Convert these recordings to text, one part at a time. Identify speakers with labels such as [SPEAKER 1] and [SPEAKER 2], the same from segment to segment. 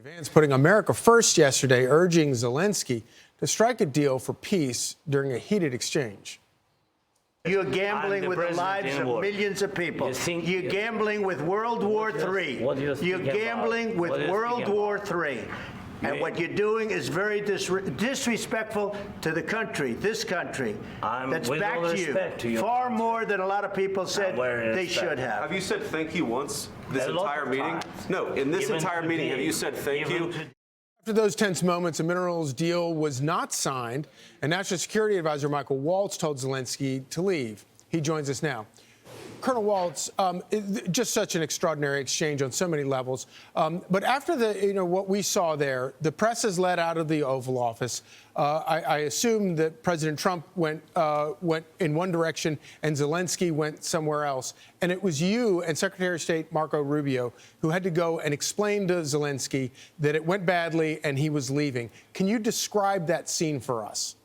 [SPEAKER 1] Vance putting America first yesterday, urging Zelenskyy to strike a deal for peace during a heated exchange.
[SPEAKER 2] You're gambling with the lives of millions of people. You're gambling with World War III. You're gambling with World War III. And what you're doing is very disrespectful to the country, this country, that's backed you far more than a lot of people said they should have.
[SPEAKER 3] Have you said thank you once this entire meeting? No, in this entire meeting, have you said thank you?
[SPEAKER 1] After those tense moments, a minerals deal was not signed, and National Security Advisor Michael Waltz told Zelenskyy to leave. He joins us now. Colonel Waltz, just such an extraordinary exchange on so many levels. But after what we saw there, the press is let out of the Oval Office. I assume that President Trump went in one direction and Zelenskyy went somewhere else. And it was you and Secretary of State Marco Rubio who had to go and explain to Zelenskyy that it went badly and he was leaving. Can you describe that scene for us?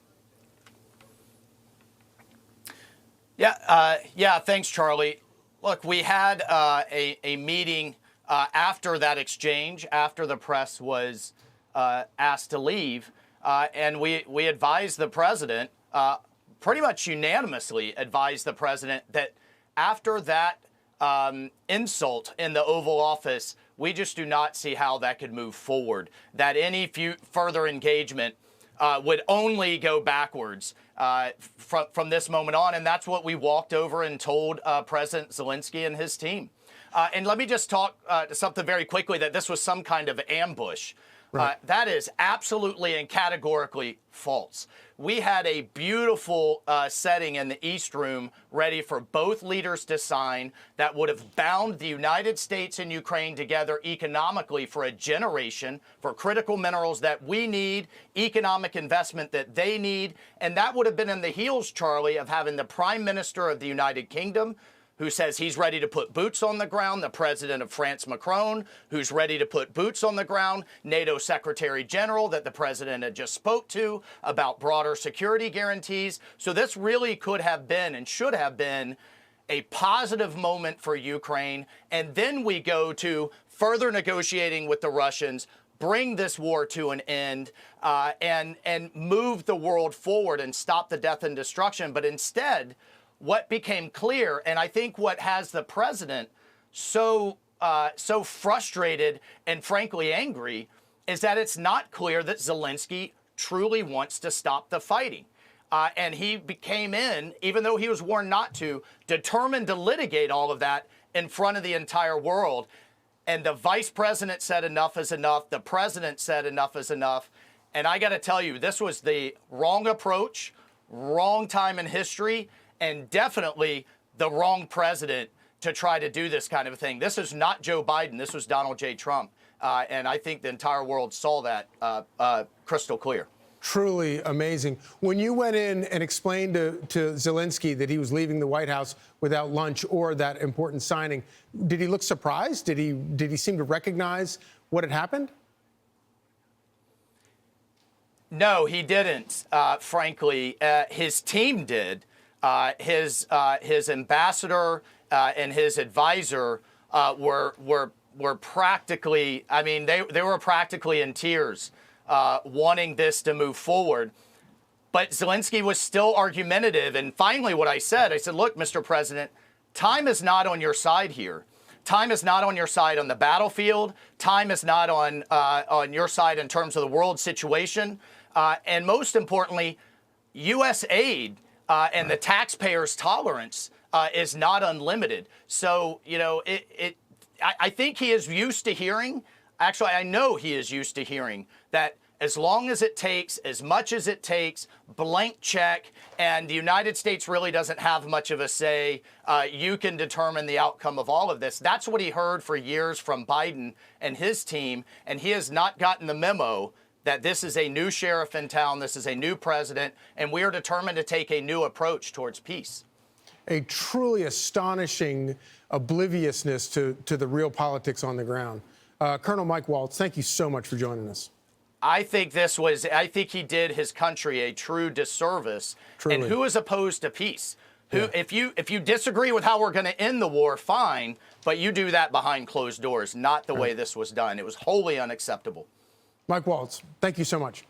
[SPEAKER 4] Yeah, thanks, Charlie. Look, we had a meeting after that exchange, after the press was asked to leave, and we advised the president, pretty much unanimously advised the president that after that insult in the Oval Office, we just do not see how that could move forward, that any further engagement would only go backwards from this moment on. And that's what we walked over and told President Zelenskyy and his team. And let me just talk to something very quickly, that this was some kind of ambush. Right. That is absolutely and categorically false. We had a beautiful setting in the East Room ready for both leaders to sign that would have bound the United States and Ukraine together economically for a generation, for critical minerals that we need, economic investment that they need. And that would have been in the heels, Charlie, of having the Prime Minister of the United Kingdom, who says he's ready to put boots on the ground, the president of France, Macron, who's ready to put boots on the ground, NATO Secretary General that the president had just spoke to about broader security guarantees. So this really could have been and should have been a positive moment for Ukraine. And then we go to further negotiating with the Russians, bring this war to an end, and move the world forward and stop the death and destruction. But instead, what became clear, and I think what has the president so frustrated and frankly angry, is that it's not clear that Zelenskyy truly wants to stop the fighting. And he came in, even though he was warned not to, determined to litigate all of that in front of the entire world. And the vice president said enough is enough. The president said enough is enough. And I got to tell you, this was the wrong approach, wrong time in history, and definitely the wrong president to try to do this kind of a thing. This is not Joe Biden. This was Donald J. Trump. And I think the entire world saw that crystal clear.
[SPEAKER 1] Truly amazing. When you went in and explained to Zelenskyy that he was leaving the White House without lunch or that important signing, did he look surprised? Did he seem to recognize what had happened?
[SPEAKER 4] No, he didn't, frankly. His team did. His ambassador and his advisor were practically, I mean, they were practically in tears, wanting this to move forward. But Zelenskyy was still argumentative. And finally, what I said, look, Mr. President, time is not on your side here. Time is not on your side on the battlefield. Time is not on your side in terms of the world situation. And most importantly, U.S. aid and the taxpayers' tolerance is not unlimited. So, you know, I think he is used to hearing, actually, I know he is used to hearing that as long as it takes, as much as it takes, blank check, and the United States really doesn't have much of a say, you can determine the outcome of all of this. That's what he heard for years from Biden and his team, and he has not gotten the memo that this is a new sheriff in town, this is a new president, and we are determined to take a new approach towards peace.
[SPEAKER 1] A truly astonishing obliviousness to the real politics on the ground. Colonel Mike Waltz, thank you so much for joining us.
[SPEAKER 4] I think he did his country a true disservice. Truly. And who is opposed to peace? If you disagree with how we're going to end the war, fine, but you do that behind closed doors, not the way this was done. It was wholly unacceptable.
[SPEAKER 1] Mike Waltz, thank you so much.